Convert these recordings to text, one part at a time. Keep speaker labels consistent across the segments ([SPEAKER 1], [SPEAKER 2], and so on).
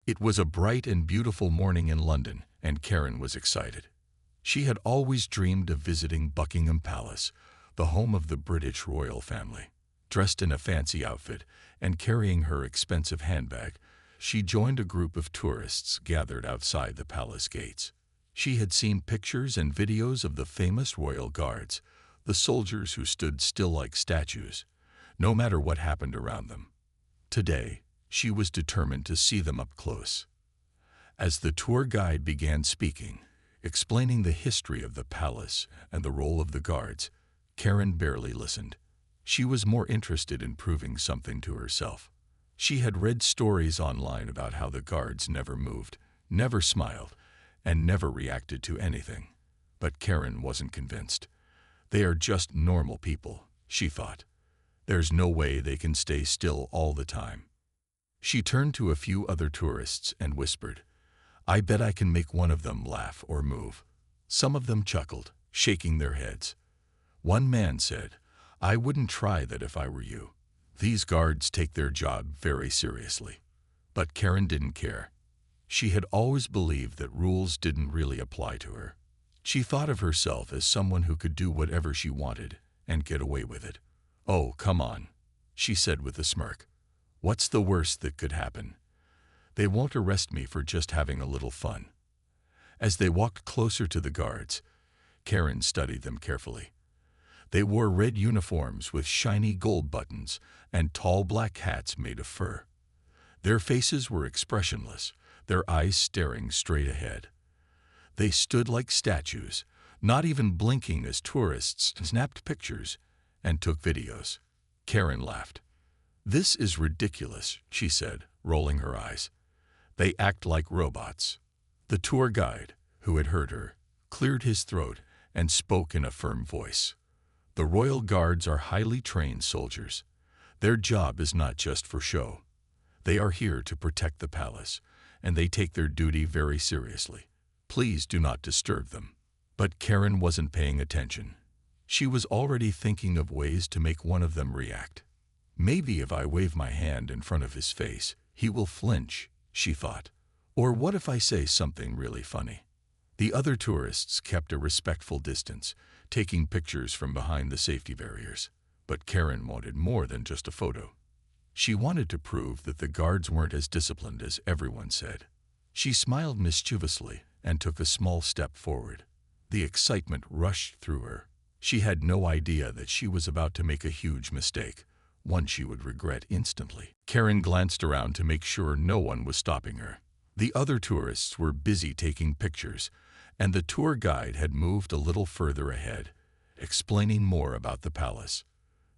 [SPEAKER 1] It was a bright and beautiful morning in London, and Karen was excited. She had always dreamed of visiting Buckingham Palace, the home of the British royal family. Dressed in a fancy outfit and carrying her expensive handbag, she joined a group of tourists gathered outside the palace gates. She had seen pictures and videos of the famous royal guards, the soldiers who stood still like statues, no matter what happened around them. Today, she was determined to see them up close. As the tour guide began speaking, explaining the history of the palace and the role of the guards, Karen barely listened. She was more interested in proving something to herself. She had read stories online about how the guards never moved, never smiled, and never reacted to anything. But Karen wasn't convinced. They are just normal people, she thought. There's no way they can stay still all the time. She turned to a few other tourists and whispered, "I bet I can make one of them laugh or move." Some of them chuckled, shaking their heads. One man said, "I wouldn't try that if I were you. These guards take their job very seriously." But Karen didn't care. She had always believed that rules didn't really apply to her. She thought of herself as someone who could do whatever she wanted and get away with it. "Oh, come on," she said with a smirk. "What's the worst that could happen? They won't arrest me for just having a little fun." As they walked closer to the guards, Karen studied them carefully. They wore red uniforms with shiny gold buttons and tall black hats made of fur. Their faces were expressionless, their eyes staring straight ahead. They stood like statues, not even blinking as tourists snapped pictures and took videos. Karen laughed. "This is ridiculous," she said, rolling her eyes. "They act like robots." The tour guide, who had heard her, cleared his throat and spoke in a firm voice. "The royal guards are highly trained soldiers. Their job is not just for show. They are here to protect the palace, and they take their duty very seriously. Please do not disturb them." But Karen wasn't paying attention. She was already thinking of ways to make one of them react. "Maybe if I wave my hand in front of his face, he will flinch," she thought. "Or what if I say something really funny?" The other tourists kept a respectful distance, taking pictures from behind the safety barriers. But Karen wanted more than just a photo. She wanted to prove that the guards weren't as disciplined as everyone said. She smiled mischievously and took a small step forward. The excitement rushed through her. She had no idea that she was about to make a huge mistake, one she would regret instantly. Karen glanced around to make sure no one was stopping her. The other tourists were busy taking pictures, and the tour guide had moved a little further ahead, explaining more about the palace.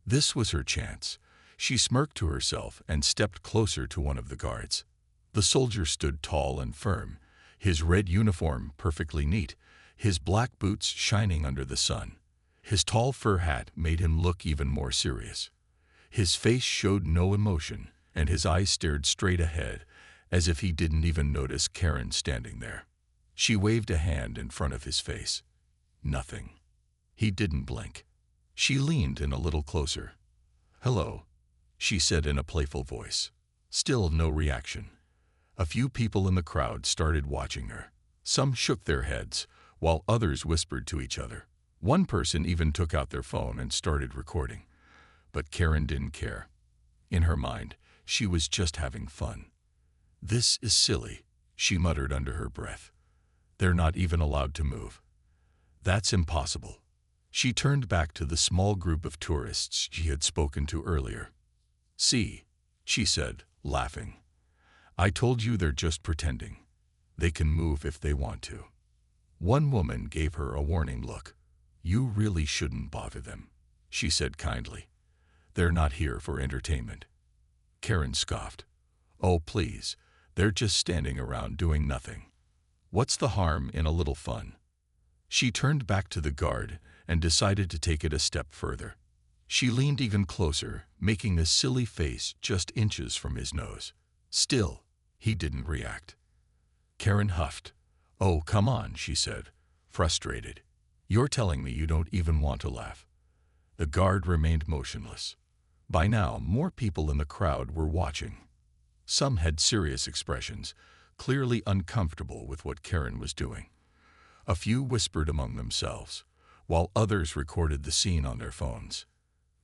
[SPEAKER 1] This was her chance. She smirked to herself and stepped closer to one of the guards. The soldier stood tall and firm, his red uniform perfectly neat, his black boots shining under the sun. His tall fur hat made him look even more serious. His face showed no emotion, and his eyes stared straight ahead, as if he didn't even notice Karen standing there. She waved a hand in front of his face. Nothing. He didn't blink. She leaned in a little closer. "Hello," she said in a playful voice. Still no reaction. A few people in the crowd started watching her. Some shook their heads, while others whispered to each other. One person even took out their phone and started recording. But Karen didn't care. In her mind, she was just having fun. "This is silly," she muttered under her breath. "They're not even allowed to move. That's impossible." She turned back to the small group of tourists she had spoken to earlier. "See," she said, laughing. "I told you they're just pretending. They can move if they want to." One woman gave her a warning look. "You really shouldn't bother them," she said kindly. "They're not here for entertainment." Karen scoffed. "Oh, please, they're just standing around doing nothing. What's the harm in a little fun?" She turned back to the guard and decided to take it a step further. She leaned even closer, making a silly face just inches from his nose. Still, he didn't react. Karen huffed. "Oh, come on," she said, frustrated. "You're telling me you don't even want to laugh." The guard remained motionless. By now, more people in the crowd were watching. Some had serious expressions, clearly uncomfortable with what Karen was doing. A few whispered among themselves, while others recorded the scene on their phones.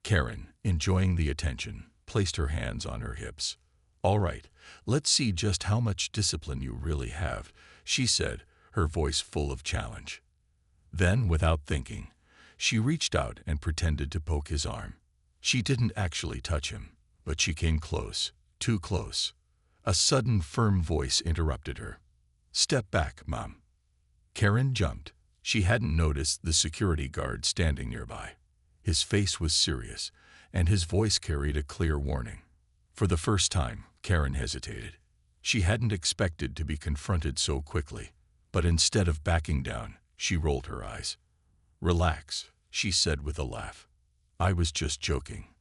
[SPEAKER 1] Karen, enjoying the attention, placed her hands on her hips. "All right, let's see just how much discipline you really have," she said, her voice full of challenge. Then, without thinking, she reached out and pretended to poke his arm. She didn't actually touch him, but she came close, too close. A sudden, firm voice interrupted her. "Step back, Mom." Karen jumped. She hadn't noticed the security guard standing nearby. His face was serious, and his voice carried a clear warning. For the first time, Karen hesitated. She hadn't expected to be confronted so quickly, but instead of backing down, she rolled her eyes. "Relax," she said with a laugh. "I was just joking."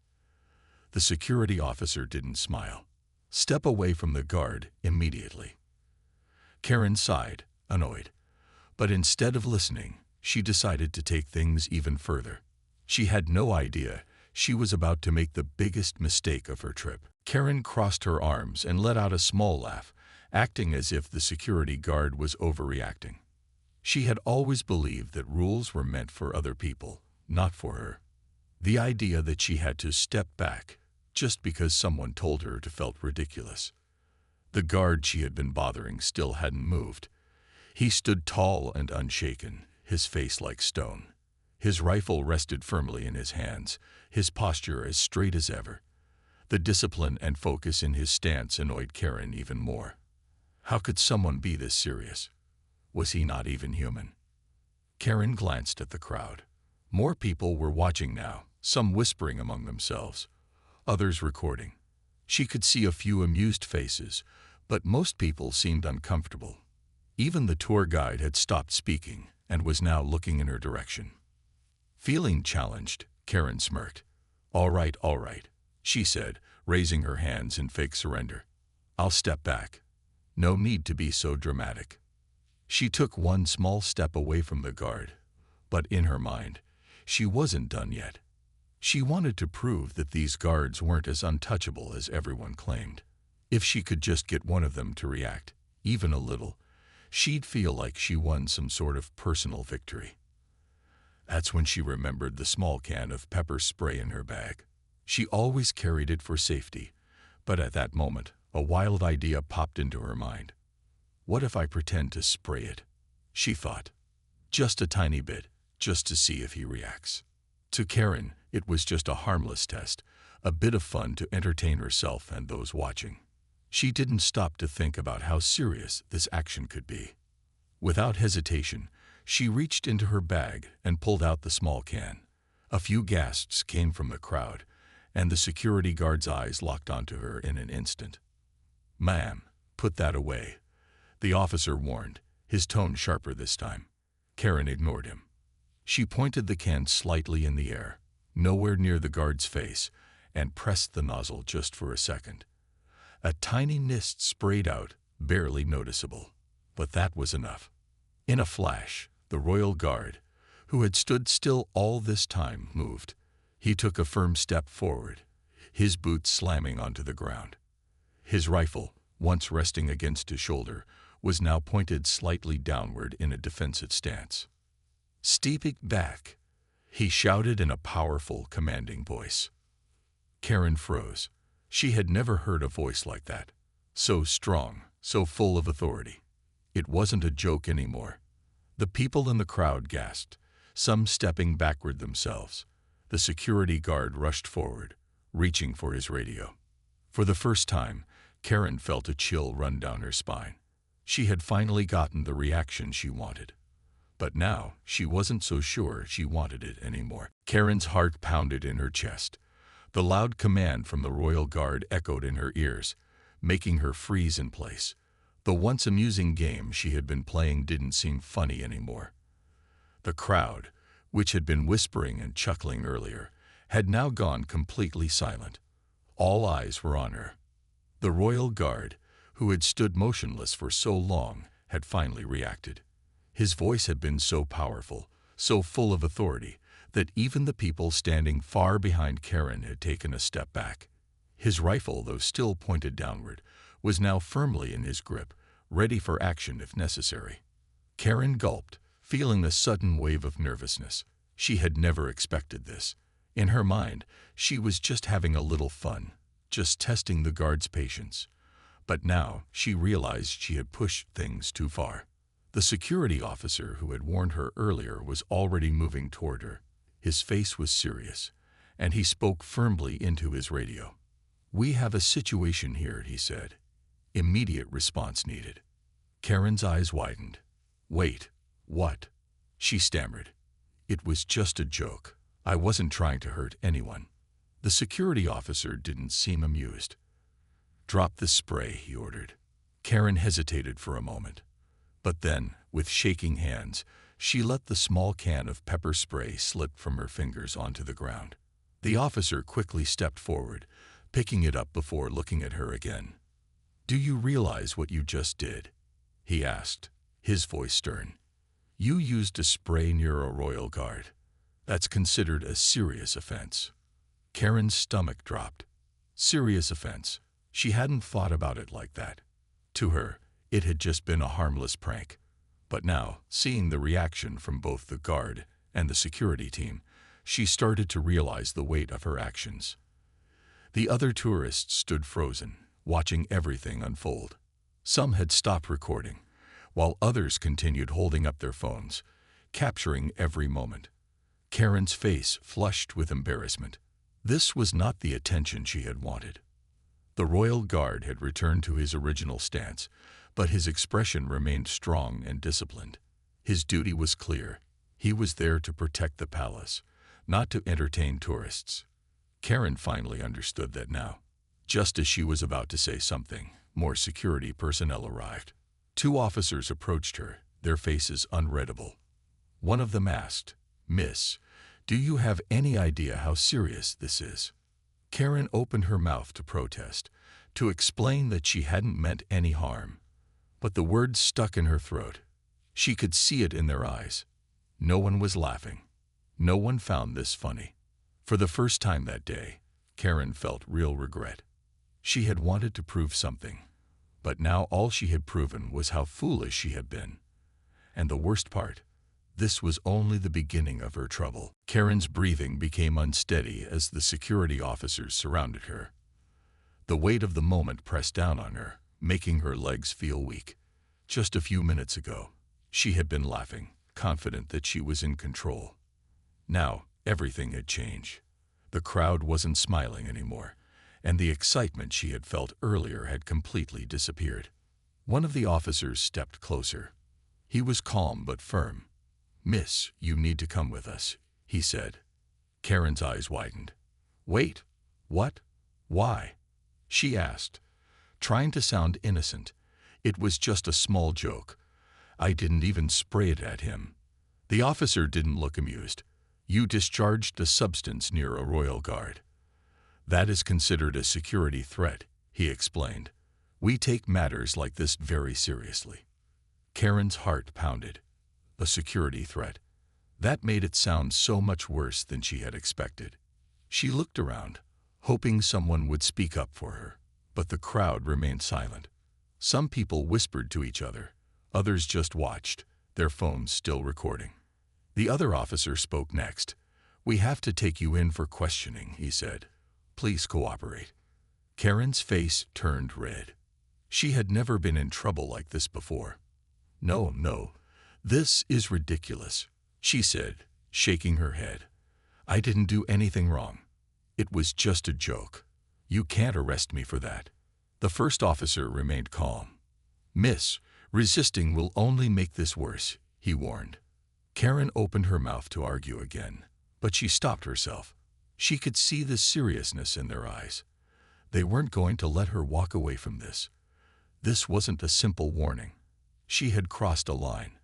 [SPEAKER 1] The security officer didn't smile. "Step away from the guard immediately." Karen sighed, annoyed. But instead of listening, she decided to take things even further. She had no idea she was about to make the biggest mistake of her trip. Karen crossed her arms and let out a small laugh, acting as if the security guard was overreacting. She had always believed that rules were meant for other people, not for her. The idea that she had to step back just because someone told her to felt ridiculous. The guard she had been bothering still hadn't moved. He stood tall and unshaken, his face like stone. His rifle rested firmly in his hands, his posture as straight as ever. The discipline and focus in his stance annoyed Karen even more. How could someone be this serious? Was he not even human? Karen glanced at the crowd. More people were watching now, some whispering among themselves, others recording. She could see a few amused faces, but most people seemed uncomfortable. Even the tour guide had stopped speaking and was now looking in her direction. Feeling challenged, Karen smirked. All right," she said, raising her hands in fake surrender. "I'll step back. No need to be so dramatic." She took one small step away from the guard, but in her mind, she wasn't done yet. She wanted to prove that these guards weren't as untouchable as everyone claimed. If she could just get one of them to react, even a little, she'd feel like she won some sort of personal victory. That's when she remembered the small can of pepper spray in her bag. She always carried it for safety, but at that moment, a wild idea popped into her mind. What if I pretend to spray it? She thought. Just a tiny bit, just to see if he reacts. To Karen, it was just a harmless test, a bit of fun to entertain herself and those watching. She didn't stop to think about how serious this action could be. Without hesitation, she reached into her bag and pulled out the small can. A few gasps came from the crowd, and the security guard's eyes locked onto her in an instant. "Ma'am, put that away," the officer warned, his tone sharper this time. Karen ignored him. She pointed the can slightly in the air, nowhere near the guard's face, and pressed the nozzle just for a second. A tiny mist sprayed out, barely noticeable, but that was enough. In a flash, the royal guard, who had stood still all this time, moved. He took a firm step forward, his boots slamming onto the ground. His rifle, once resting against his shoulder, was now pointed slightly downward in a defensive stance. "Stepping back," he shouted in a powerful, commanding voice. Karen froze. She had never heard a voice like that. So strong, so full of authority. It wasn't a joke anymore. The people in the crowd gasped, some stepping backward themselves. The security guard rushed forward, reaching for his radio. For the first time, Karen felt a chill run down her spine. She had finally gotten the reaction she wanted. But now, she wasn't so sure she wanted it anymore. Karen's heart pounded in her chest. The loud command from the royal guard echoed in her ears, making her freeze in place. The once amusing game she had been playing didn't seem funny anymore. The crowd, which had been whispering and chuckling earlier, had now gone completely silent. All eyes were on her. The royal guard, who had stood motionless for so long, had finally reacted. His voice had been so powerful, so full of authority, that even the people standing far behind Karen had taken a step back. His rifle, though still pointed downward, was now firmly in his grip, ready for action if necessary. Karen gulped, feeling a sudden wave of nervousness. She had never expected this. In her mind, she was just having a little fun, just testing the guard's patience. But now she realized she had pushed things too far. The security officer who had warned her earlier was already moving toward her. His face was serious, and he spoke firmly into his radio. "We have a situation here," he said. "Immediate response needed." Karen's eyes widened. "Wait, what?" she stammered. "It was just a joke. I wasn't trying to hurt anyone." The security officer didn't seem amused. "Drop the spray," he ordered. Karen hesitated for a moment. But then, with shaking hands, she let the small can of pepper spray slip from her fingers onto the ground. The officer quickly stepped forward, picking it up before looking at her again. "Do you realize what you just did?" he asked, his voice stern. "You used a spray near a royal guard. That's considered a serious offense." Karen's stomach dropped. Serious offense. She hadn't thought about it like that. To her, it had just been a harmless prank. But now, seeing the reaction from both the guard and the security team, she started to realize the weight of her actions. The other tourists stood frozen, watching everything unfold. Some had stopped recording, while others continued holding up their phones, capturing every moment. Karen's face flushed with embarrassment. This was not the attention she had wanted. The royal guard had returned to his original stance, but his expression remained strong and disciplined. His duty was clear. He was there to protect the palace, not to entertain tourists. Karen finally understood that now. Just as she was about to say something, more security personnel arrived. 2 officers approached her, their faces unreadable. One of them asked, "Miss, do you have any idea how serious this is?" Karen opened her mouth to protest, to explain that she hadn't meant any harm. But the words stuck in her throat. She could see it in their eyes. No one was laughing. No one found this funny. For the first time that day, Karen felt real regret. She had wanted to prove something, but now all she had proven was how foolish she had been. And the worst part, this was only the beginning of her trouble. Karen's breathing became unsteady as the security officers surrounded her. The weight of the moment pressed down on her, making her legs feel weak. Just a few minutes ago, she had been laughing, confident that she was in control. Now, everything had changed. The crowd wasn't smiling anymore, and the excitement she had felt earlier had completely disappeared. One of the officers stepped closer. He was calm but firm. "Miss, you need to come with us," he said. Karen's eyes widened. "Wait, what? Why?" she asked, trying to sound innocent. "It was just a small joke. I didn't even spray it at him." The officer didn't look amused. "You discharged a substance near a royal guard. That is considered a security threat," he explained. "We take matters like this very seriously." Karen's heart pounded. A security threat. That made it sound so much worse than she had expected. She looked around, hoping someone would speak up for her, but the crowd remained silent. Some people whispered to each other, others just watched, their phones still recording. The other officer spoke next. "We have to take you in for questioning," he said. "Please cooperate." Karen's face turned red. She had never been in trouble like this before. No, this is ridiculous," she said, shaking her head. "I didn't do anything wrong. It was just a joke. You can't arrest me for that." The first officer remained calm. "Miss, resisting will only make this worse," he warned. Karen opened her mouth to argue again, but she stopped herself. She could see the seriousness in their eyes. They weren't going to let her walk away from this. This wasn't a simple warning. She had crossed a line,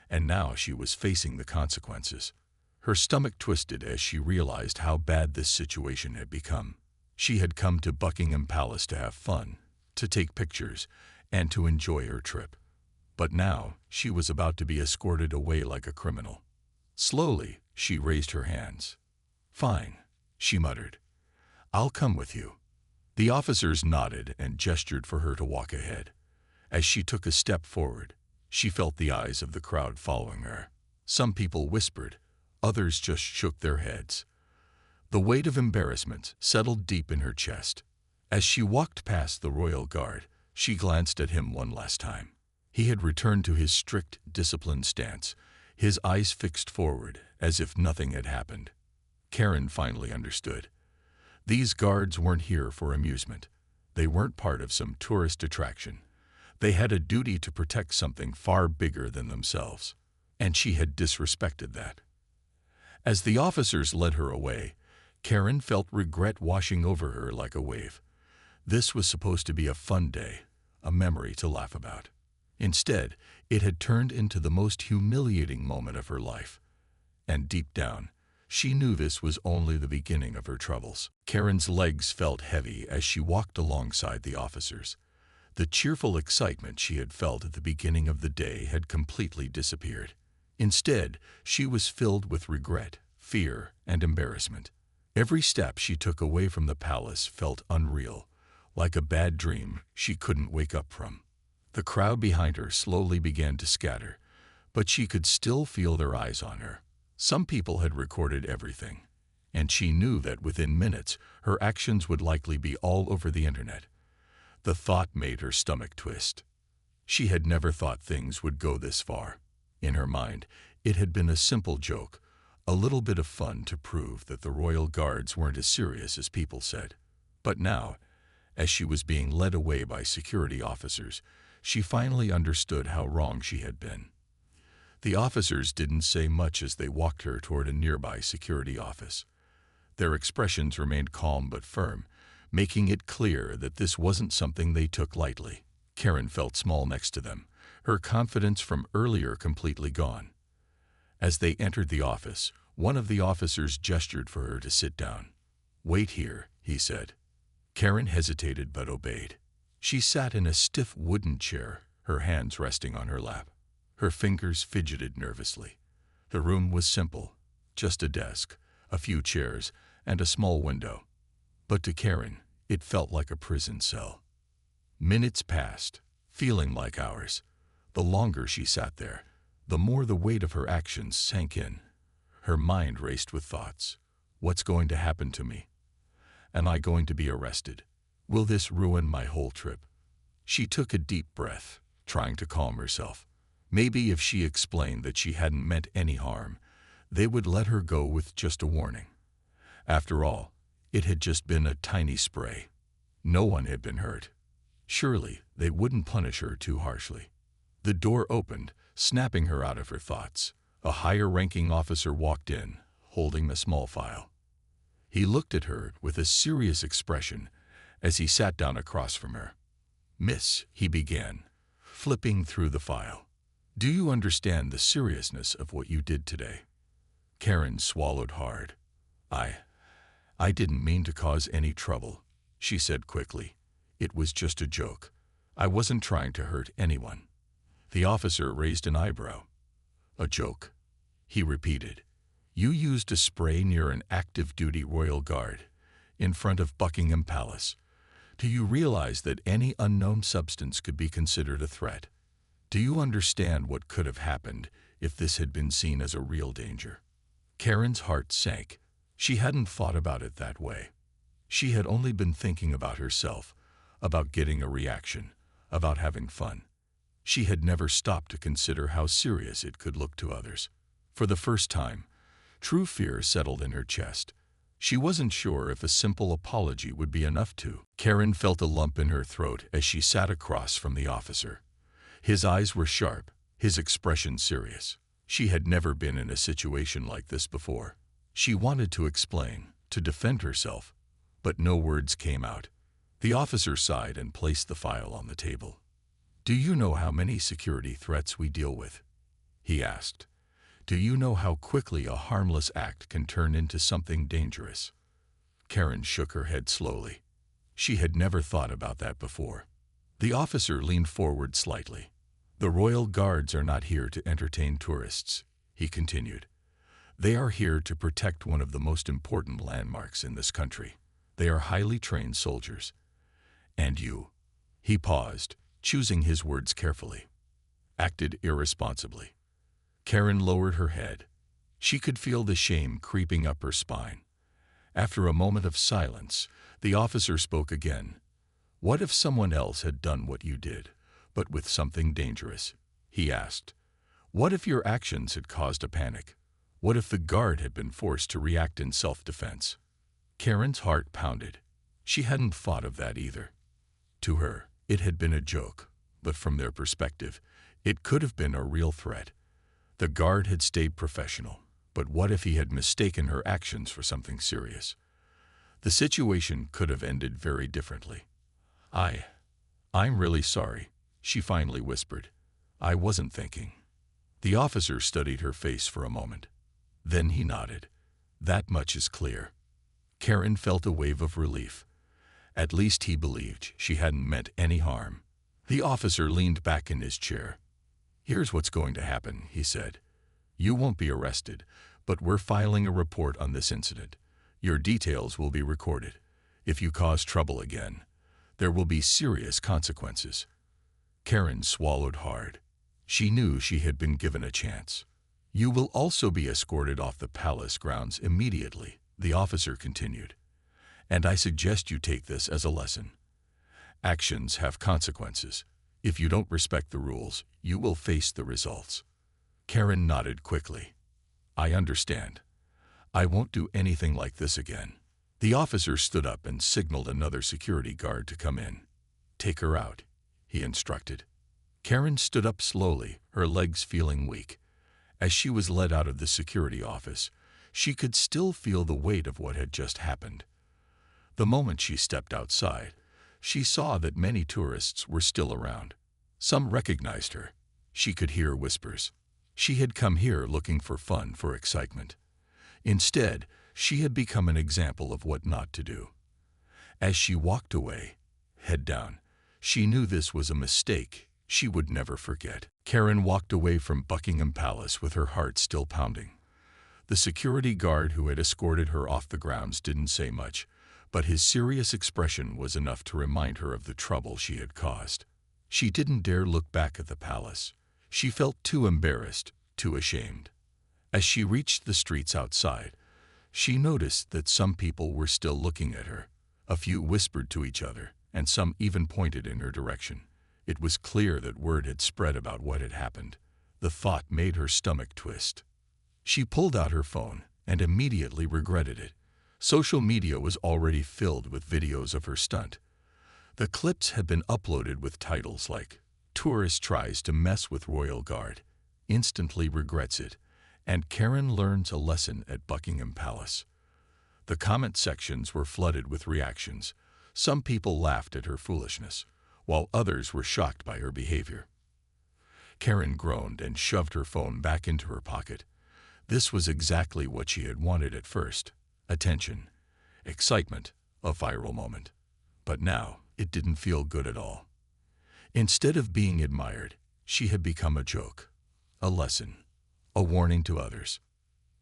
[SPEAKER 1] and now she was facing the consequences. Her stomach twisted as she realized how bad this situation had become. She had come to Buckingham Palace to have fun, to take pictures, and to enjoy her trip. But now she was about to be escorted away like a criminal. Slowly, she raised her hands. "Fine," she muttered. "I'll come with you." The officers nodded and gestured for her to walk ahead. As she took a step forward, she felt the eyes of the crowd following her. Some people whispered, others just shook their heads. The weight of embarrassment settled deep in her chest. As she walked past the royal guard, she glanced at him one last time. He had returned to his strict, disciplined stance, his eyes fixed forward as if nothing had happened. Karen finally understood. These guards weren't here for amusement. They weren't part of some tourist attraction. They had a duty to protect something far bigger than themselves, and she had disrespected that. As the officers led her away, Karen felt regret washing over her like a wave. This was supposed to be a fun day, a memory to laugh about. Instead, it had turned into the most humiliating moment of her life. And deep down, she knew this was only the beginning of her troubles. Karen's legs felt heavy as she walked alongside the officers. The cheerful excitement she had felt at the beginning of the day had completely disappeared. Instead, she was filled with regret, fear, and embarrassment. Every step she took away from the palace felt unreal, like a bad dream she couldn't wake up from. The crowd behind her slowly began to scatter, but she could still feel their eyes on her. Some people had recorded everything, and she knew that within minutes her actions would likely be all over the internet. The thought made her stomach twist. She had never thought things would go this far. In her mind, it had been a simple joke, a little bit of fun to prove that the royal guards weren't as serious as people said. But now, as she was being led away by security officers, she finally understood how wrong she had been. The officers didn't say much as they walked her toward a nearby security office. Their expressions remained calm but firm, making it clear that this wasn't something they took lightly. Karen felt small next to them, her confidence from earlier completely gone. As they entered the office, one of the officers gestured for her to sit down. "Wait here," he said. Karen hesitated but obeyed. She sat in a stiff wooden chair, her hands resting on her lap. Her fingers fidgeted nervously. The room was simple, just a desk, a few chairs, and a small window. But to Karen, it felt like a prison cell. Minutes passed, feeling like hours. The longer she sat there, the more the weight of her actions sank in. Her mind raced with thoughts. What's going to happen to me? Am I going to be arrested? Will this ruin my whole trip? She took a deep breath, trying to calm herself. Maybe if she explained that she hadn't meant any harm, they would let her go with just a warning. After all, it had just been a tiny spray. No one had been hurt. Surely they wouldn't punish her too harshly. The door opened, snapping her out of her thoughts. A higher-ranking officer walked in, holding a small file. He looked at her with a serious expression as he sat down across from her. "Miss," he began, flipping through the file, "do you understand the seriousness of what you did today?" Karen swallowed hard. I didn't mean to cause any trouble," she said quickly. "It was just a joke. I wasn't trying to hurt anyone." The officer raised an eyebrow. "A joke?" he repeated. "You used a spray near an active-duty royal guard, in front of Buckingham Palace. Do you realize that any unknown substance could be considered a threat? Do you understand what could have happened if this had been seen as a real danger?" Karen's heart sank. She hadn't thought about it that way. She had only been thinking about herself, about getting a reaction, about having fun. She had never stopped to consider how serious it could look to others. For the first time, true fear settled in her chest. She wasn't sure if a simple apology would be enough to. Karen felt a lump in her throat as she sat across from the officer. His eyes were sharp, his expression serious. She had never been in a situation like this before. She wanted to explain, to defend herself, but no words came out. The officer sighed and placed the file on the table. "Do you know how many security threats we deal with?" he asked. "Do you know how quickly a harmless act can turn into something dangerous?" Karen shook her head slowly. She had never thought about that before. The officer leaned forward slightly. "The royal guards are not here to entertain tourists," he continued. "They are here to protect one of the most important landmarks in this country. They are highly trained soldiers. And you." He paused, choosing his words carefully. Acted irresponsibly. Karen lowered her head. She could feel the shame creeping up her spine. After a moment of silence, the officer spoke again. "What if someone else had done what you did, but with something dangerous?" he asked. "What if your actions had caused a panic? What if the guard had been forced to react in self-defense?" Karen's heart pounded. She hadn't thought of that either. To her, it had been a joke, but from their perspective, it could have been a real threat. The guard had stayed professional, but what if he had mistaken her actions for something serious? The situation could have ended very differently. I'm really sorry," she finally whispered. "I wasn't thinking." The officer studied her face for a moment. Then he nodded. "That much is clear." Karen felt a wave of relief. At least he believed she hadn't meant any harm. The officer leaned back in his chair. "Here's what's going to happen," he said. "You won't be arrested, but we're filing a report on this incident. Your details will be recorded. If you cause trouble again, there will be serious consequences." Karen swallowed hard. She knew she had been given a chance. "You will also be escorted off the palace grounds immediately," the officer continued. "And I suggest you take this as a lesson. Actions have consequences. If you don't respect the rules, you will face the results." Karen nodded quickly. "I understand. I won't do anything like this again." The officer stood up and signaled another security guard to come in. "Take her out," he instructed. Karen stood up slowly, her legs feeling weak. As she was led out of the security office, she could still feel the weight of what had just happened. The moment she stepped outside, she saw that many tourists were still around. Some recognized her. She could hear whispers. She had come here looking for fun, for excitement. Instead, she had become an example of what not to do. As she walked away, head down, she knew this was a mistake she would never forget. Karen walked away from Buckingham Palace with her heart still pounding. The security guard who had escorted her off the grounds didn't say much, but his serious expression was enough to remind her of the trouble she had caused. She didn't dare look back at the palace. She felt too embarrassed, too ashamed. As she reached the streets outside, she noticed that some people were still looking at her. A few whispered to each other, and some even pointed in her direction. It was clear that word had spread about what had happened. The thought made her stomach twist. She pulled out her phone and immediately regretted it. Social media was already filled with videos of her stunt. The clips had been uploaded with titles like, "Tourist tries to mess with Royal Guard, instantly regrets it," and "Karen learns a lesson at Buckingham Palace." The comment sections were flooded with reactions. Some people laughed at her foolishness, while others were shocked by her behavior. Karen groaned and shoved her phone back into her pocket. This was exactly what she had wanted at first: attention, excitement, a viral moment. But now, it didn't feel good at all. Instead of being admired, she had become a joke, a lesson, a warning to others.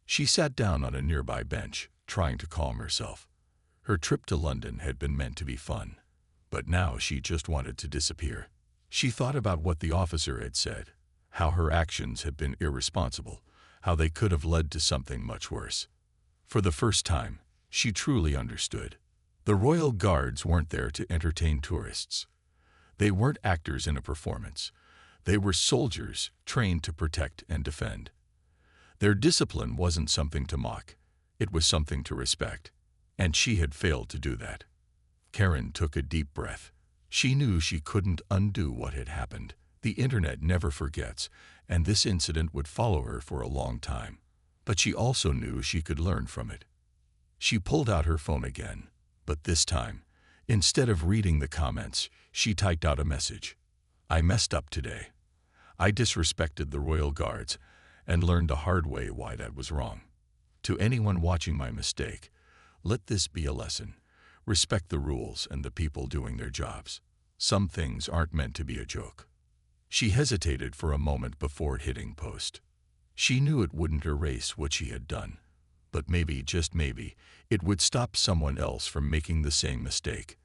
[SPEAKER 1] She sat down on a nearby bench, trying to calm herself. Her trip to London had been meant to be fun, but now she just wanted to disappear. She thought about what the officer had said, how her actions had been irresponsible, how they could have led to something much worse. For the first time, she truly understood. The royal guards weren't there to entertain tourists. They weren't actors in a performance. They were soldiers trained to protect and defend. Their discipline wasn't something to mock. It was something to respect. And she had failed to do that. Karen took a deep breath. She knew she couldn't undo what had happened. The internet never forgets, and this incident would follow her for a long time. But she also knew she could learn from it. She pulled out her phone again, but this time, instead of reading the comments, she typed out a message. "I messed up today. I disrespected the royal guards and learned the hard way why that was wrong. To anyone watching my mistake, let this be a lesson. Respect the rules and the people doing their jobs. Some things aren't meant to be a joke." She hesitated for a moment before hitting post. She knew it wouldn't erase what she had done, but maybe, just maybe, it would stop someone else from making the same mistake.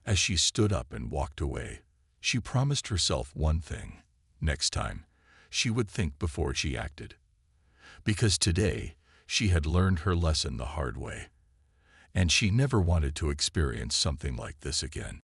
[SPEAKER 1] As she stood up and walked away, She promised herself one thing. Next time, she would think before she acted. Because today, she had learned her lesson the hard way. And she never wanted to experience something like this again.